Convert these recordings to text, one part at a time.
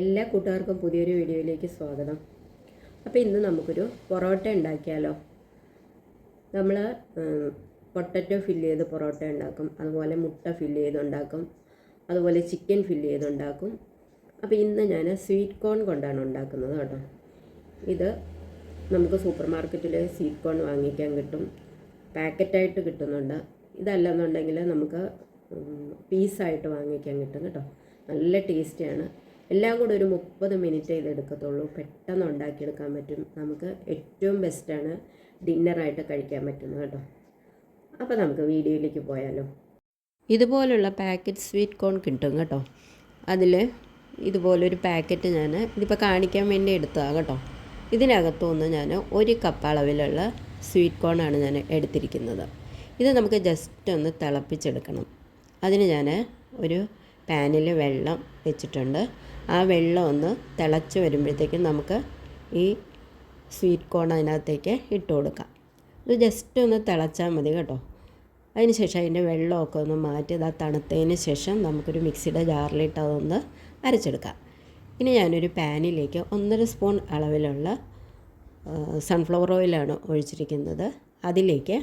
എല്ലാ കൂട്ടുകാർക്കും പുതിയൊരു വീഡിയോയിലേക്ക് സ്വാഗതം. അപ്പോൾ ഇന്ന് നമുക്കൊരു പൊറോട്ട ഉണ്ടാക്കിയാലോ. നമ്മൾ പൊട്ടറ്റോ ഫില്ല് ചെയ്ത് പൊറോട്ട ഉണ്ടാക്കും, അതുപോലെ മുട്ട ഫില്ല് ചെയ്ത് ഉണ്ടാക്കും, അതുപോലെ ചിക്കൻ ഫില്ല് ചെയ്ത് ഉണ്ടാക്കും. അപ്പോൾ ഇന്ന് ഞാൻ സ്വീറ്റ് കോൺ കൊണ്ടാണ് ഉണ്ടാക്കുന്നത് കേട്ടോ. ഇത് നമുക്ക് സൂപ്പർ മാർക്കറ്റിൽ സ്വീറ്റ് കോൺ വാങ്ങിക്കാൻ കിട്ടും, പാക്കറ്റായിട്ട് കിട്ടുന്നുണ്ട്. ഇതല്ലെന്നുണ്ടെങ്കിൽ നമുക്ക് പീസായിട്ട് വാങ്ങിക്കാൻ കിട്ടും കേട്ടോ. നല്ല ടേസ്റ്റിയാണ്. എല്ലാം കൂടെ ഒരു 30 മിനിറ്റ് ഇതെടുക്കത്തുള്ളൂ. പെട്ടെന്ന് ഉണ്ടാക്കിയെടുക്കാൻ പറ്റും. നമുക്ക് ഏറ്റവും ബെസ്റ്റാണ്, ഡിന്നറായിട്ട് കഴിക്കാൻ പറ്റുന്നത് കേട്ടോ. അപ്പോൾ നമുക്ക് വീഡിയോയിലേക്ക് പോയാലോ. ഇതുപോലുള്ള പാക്കറ്റ് സ്വീറ്റ് കോൺ കിട്ടും കേട്ടോ. അതിൽ ഇതുപോലൊരു പാക്കറ്റ് ഞാൻ ഇതിപ്പോൾ കാണിക്കാൻ വേണ്ടി എടുത്തതാണ് കേട്ടോ. ഇതിനകത്തുനിന്ന് ഞാൻ 1 കപ്പ് അളവിലുള്ള സ്വീറ്റ് കോണാണ് ഞാൻ എടുത്തിരിക്കുന്നത്. ഇത് നമുക്ക് ജസ്റ്റ് ഒന്ന് തിളപ്പിച്ചെടുക്കണം. അതിന് ഞാൻ ഒരു പാനിൽ വെള്ളം വെച്ചിട്ടുണ്ട്. ആ വെള്ളം ഒന്ന് തിളച്ച് വരുമ്പോഴത്തേക്കും നമുക്ക് ഈ സ്വീറ്റ് കോൺ അതിനകത്തേക്ക് ഇട്ട് കൊടുക്കാം. ഇത് ജസ്റ്റ് ഒന്ന് തിളച്ചാൽ മതി കേട്ടോ. അതിന് ശേഷം അതിൻ്റെ വെള്ളമൊക്കെ ഒന്ന് മാറ്റി അത് തണുത്തതിന് ശേഷം നമുക്കൊരു മിക്സിയുടെ ജാറിലിട്ട് അതൊന്ന് അരച്ചെടുക്കാം. ഇനി ഞാനൊരു പാനിലേക്ക് 1.5 സ്പൂൺ അളവിലുള്ള സൺഫ്ലവർ ഓയിലാണ് ഒഴിച്ചിരിക്കുന്നത്. അതിലേക്ക്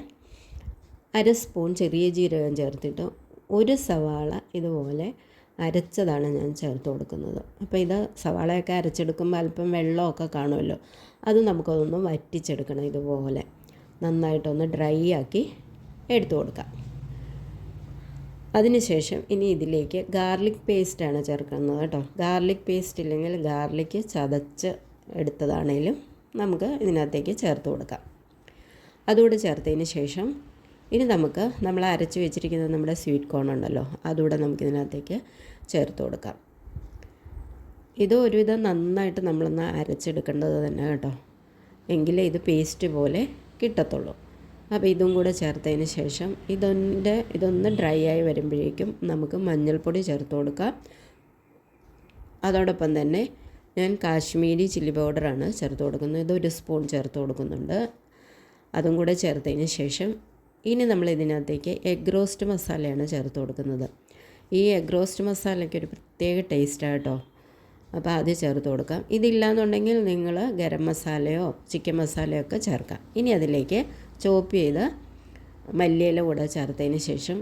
1/2 സ്പൂൺ ചെറിയ ജീരകം ചേർത്തിട്ട് 1 സവാള ഇതുപോലെ അരച്ചതാണ് ഞാൻ ചേർത്ത് കൊടുക്കുന്നത്. അപ്പോൾ ഇത് സവാളയൊക്കെ അരച്ചെടുക്കുമ്പോൾ അല്പം വെള്ളമൊക്കെ കാണുമല്ലോ, അത് നമുക്കതൊന്ന് വറ്റിച്ചെടുക്കണം. ഇതുപോലെ നന്നായിട്ടൊന്ന് ഡ്രൈ ആക്കി എടുത്തു കൊടുക്കാം. അതിനുശേഷം ഇനി ഇതിലേക്ക് ഗാർലിക് പേസ്റ്റാണ് ചേർക്കുന്നത് കേട്ടോ. ഗാർലിക് പേസ്റ്റ് ഇല്ലെങ്കിൽ ഗാർലിക്ക് ചതച്ച് എടുത്തതാണേലും നമുക്ക് ഇതിനകത്തേക്ക് ചേർത്ത് കൊടുക്കാം. അതുകൂടെ ചേർത്തതിന് ശേഷം ഇനി നമ്മൾ അരച്ച് വെച്ചിരിക്കുന്ന നമ്മുടെ സ്വീറ്റ് കോൺ ഉണ്ടല്ലോ, അതുകൂടെ നമുക്കിതിനകത്തേക്ക് ചേർത്ത് കൊടുക്കാം. ഇത് ഒരുവിധം നന്നായിട്ട് നമ്മളൊന്ന് അരച്ചെടുക്കേണ്ടത് തന്നെ കേട്ടോ, എങ്കിലേ ഇത് പേസ്റ്റ് പോലെ കിട്ടത്തുള്ളൂ. അപ്പോൾ ഇതും കൂടെ ചേർത്തതിന് ശേഷം ഇതൊന്ന് ഡ്രൈ ആയി വരുമ്പോഴേക്കും നമുക്ക് മഞ്ഞൾപ്പൊടി ചേർത്ത് കൊടുക്കാം. അതോടൊപ്പം തന്നെ ഞാൻ കാശ്മീരി ചില്ലി പൗഡറാണ് ചേർത്ത് കൊടുക്കുന്നത്. ഇത് 1 സ്പൂൺ ചേർത്ത് കൊടുക്കുന്നുണ്ട്. അതും കൂടെ ചേർത്തതിന് ശേഷം ഇനി നമ്മൾ ഇതിനകത്തേക്ക് എഗ് റോസ്റ്റ് മസാലയാണ് ചേർത്ത് കൊടുക്കുന്നത്. ഈ എഗ് റോസ്റ്റ് മസാലയ്ക്ക് ഒരു പ്രത്യേക ടേസ്റ്റാണ് കേട്ടോ. അപ്പോൾ അത് ചേർത്ത് കൊടുക്കാം. ഇതില്ലാന്നുണ്ടെങ്കിൽ നിങ്ങൾ ഗരം മസാലയോ ചിക്കൻ മസാലയോ ഒക്കെ ചേർക്കാം. ഇനി അതിലേക്ക് ചോപ്പ് ചെയ്ത് മല്ലിയില കൂടെ ചേർത്തതിന് ശേഷം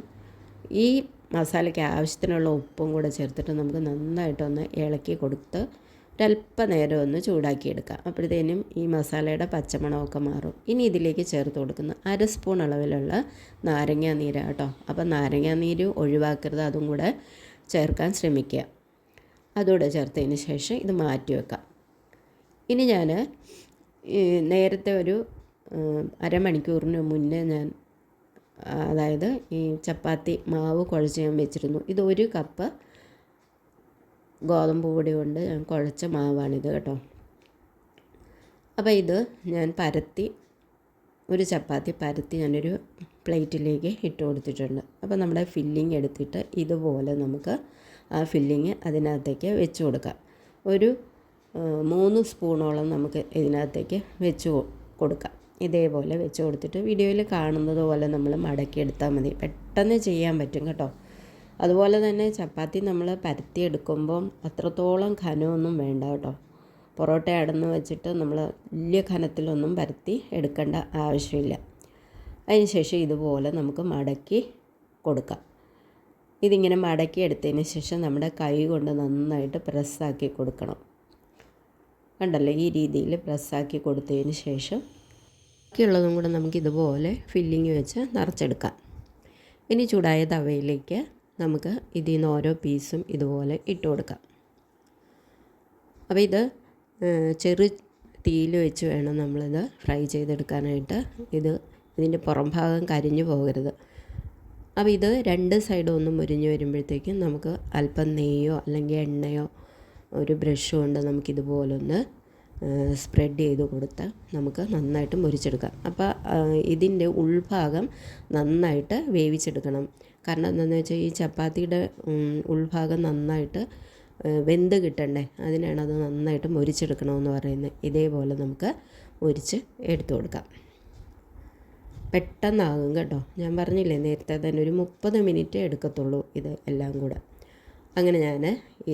ഈ മസാലയ്ക്ക് ആവശ്യത്തിനുള്ള ഉപ്പും കൂടെ ചേർത്തിട്ട് നമുക്ക് നന്നായിട്ടൊന്ന് ഇളക്കി കൊടുത്ത് ഒരല്പം നേരം ഒന്ന് ചൂടാക്കിയെടുക്കാം. അപ്പോഴത്തേനും ഈ മസാലയുടെ പച്ചമണമൊക്കെ മാറും. ഇനി ഇതിലേക്ക് ചേർത്ത് കൊടുക്കുന്ന 1/2 സ്പൂൺ അളവിലുള്ള നാരങ്ങാ നീരാണ് കേട്ടോ. അപ്പോൾ നാരങ്ങാ നീര് ഒഴിവാക്കരുത്, അതും കൂടെ ചേർക്കാൻ ശ്രമിക്കുക. അതുകൂടെ ചേർത്തതിന് ശേഷം ഇത് മാറ്റി വെക്കാം. ഇനി ഞാൻ നേരത്തെ ഒരു അരമണിക്കൂറിന് മുന്നേ അതായത് ഈ ചപ്പാത്തി മാവ് കുഴച്ച് ഞാൻ വെച്ചിരുന്നു. ഇത് 1 കപ്പ് ഗോതമ്പ് പൊടി കൊണ്ട് ഞാൻ കുഴച്ച മാവാണിത് കേട്ടോ. അപ്പോൾ ഇത് ഞാൻ ഒരു ചപ്പാത്തി പരത്തി ഞാനൊരു പ്ലേറ്റിലേക്ക് ഇട്ട് കൊടുത്തിട്ടുണ്ട്. അപ്പോൾ നമ്മുടെ ഫില്ലിങ് എടുത്തിട്ട് ഇതുപോലെ നമുക്ക് ആ ഫില്ലിങ് അതിനകത്തേക്ക് വെച്ച് കൊടുക്കാം. ഒരു 3 സ്പൂണോളം നമുക്ക് ഇതിനകത്തേക്ക് വെച്ച് കൊടുക്കാം. ഇതേപോലെ വെച്ച് കൊടുത്തിട്ട് വീഡിയോയിൽ കാണുന്നത് പോലെ നമ്മൾ മടക്കിയെടുത്താൽ മതി. പെട്ടെന്ന് ചെയ്യാൻ പറ്റും കേട്ടോ. അതുപോലെ തന്നെ ചപ്പാത്തി നമ്മൾ പരത്തിയെടുക്കുമ്പം അത്രത്തോളം ഘനമൊന്നും വേണ്ട കേട്ടോ. പൊറോട്ട അടന്ന് വെച്ചിട്ട് നമ്മൾ വലിയ ഘനത്തിലൊന്നും പരത്തി എടുക്കേണ്ട ആവശ്യമില്ല. അതിനുശേഷം ഇതുപോലെ നമുക്ക് മടക്കി കൊടുക്കാം. ഇതിങ്ങനെ മടക്കി എടുത്തതിന് ശേഷം നമ്മുടെ കൈ കൊണ്ട് നന്നായിട്ട് പ്രസ്സാക്കി കൊടുക്കണം. കണ്ടല്ലോ, ഈ രീതിയിൽ പ്രസ്സാക്കി കൊടുത്തതിന് ശേഷം ബാക്കിയുള്ളതും കൂടെ നമുക്കിതുപോലെ ഫില്ലിങ് വെച്ച് നിറച്ചെടുക്കാം. ഇനി ചൂടായ തവയിലേക്ക് നമുക്ക് ഇതിൽ നിന്ന് ഓരോ പീസും ഇതുപോലെ ഇട്ട് കൊടുക്കാം. അപ്പോൾ ഇത് തീയിൽ വെച്ച് വേണം നമ്മളിത് ഫ്രൈ ചെയ്തെടുക്കാനായിട്ട്. ഇതിൻ്റെ പുറം ഭാഗം കരിഞ്ഞു പോകരുത്. അപ്പോൾ ഇത് 2 സൈഡും ഒന്ന് മുരിഞ്ഞ് വരുമ്പോഴത്തേക്കും നമുക്ക് അല്പം നെയ്യോ അല്ലെങ്കിൽ എണ്ണയോ ഒരു ബ്രഷ് കൊണ്ട് നമുക്കിതുപോലൊന്ന് സ്പ്രെഡ് ചെയ്ത് കൊടുത്ത് നമുക്ക് നന്നായിട്ട് മുരിച്ചെടുക്കാം. അപ്പോൾ ഇതിൻ്റെ ഉൾഭാഗം നന്നായിട്ട് വേവിച്ചെടുക്കണം. കാരണം എന്താണെന്ന് വെച്ചാൽ ഈ ചപ്പാത്തിയുടെ ഉൾഭാഗം നന്നായിട്ട് വെന്ത് കിട്ടണ്ടേ, അതിനാണ് അത് നന്നായിട്ട് മുരിച്ചെടുക്കണമെന്ന് പറയുന്നത്. ഇതേപോലെ നമുക്ക് മുരിച്ച് എടുത്തു കൊടുക്കാം. പെട്ടെന്നാകും കേട്ടോ. ഞാൻ പറഞ്ഞില്ലേ നേരത്തെ തന്നെ ഒരു 30 മിനിറ്റ് എടുക്കത്തുള്ളൂ ഇത് എല്ലാം കൂടെ. അങ്ങനെ ഞാൻ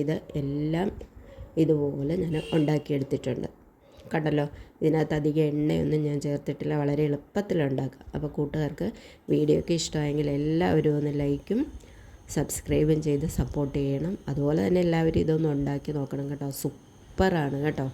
ഇത് എല്ലാം ഇതുപോലെ ഞാൻ ഉണ്ടാക്കിയെടുത്തിട്ടുണ്ട്. കണ്ടല്ലോ, ഇതിനകത്ത് അധികം എണ്ണയൊന്നും ഞാൻ ചേർത്തിട്ടില്ല, വളരെ എളുപ്പത്തിലുണ്ടാക്കുക. അപ്പോൾ കൂട്ടുകാർക്ക് വീഡിയോ ഒക്കെ ഇഷ്ടമായെങ്കിൽ എല്ലാവരും ഒന്ന് ലൈക്കും സബ്സ്ക്രൈബും ചെയ്ത് സപ്പോർട്ട് ചെയ്യണം. അതുപോലെ തന്നെ എല്ലാവരും ഇതൊന്ന് ഉണ്ടാക്കി നോക്കണം കേട്ടോ. സൂപ്പറാണ് കേട്ടോ.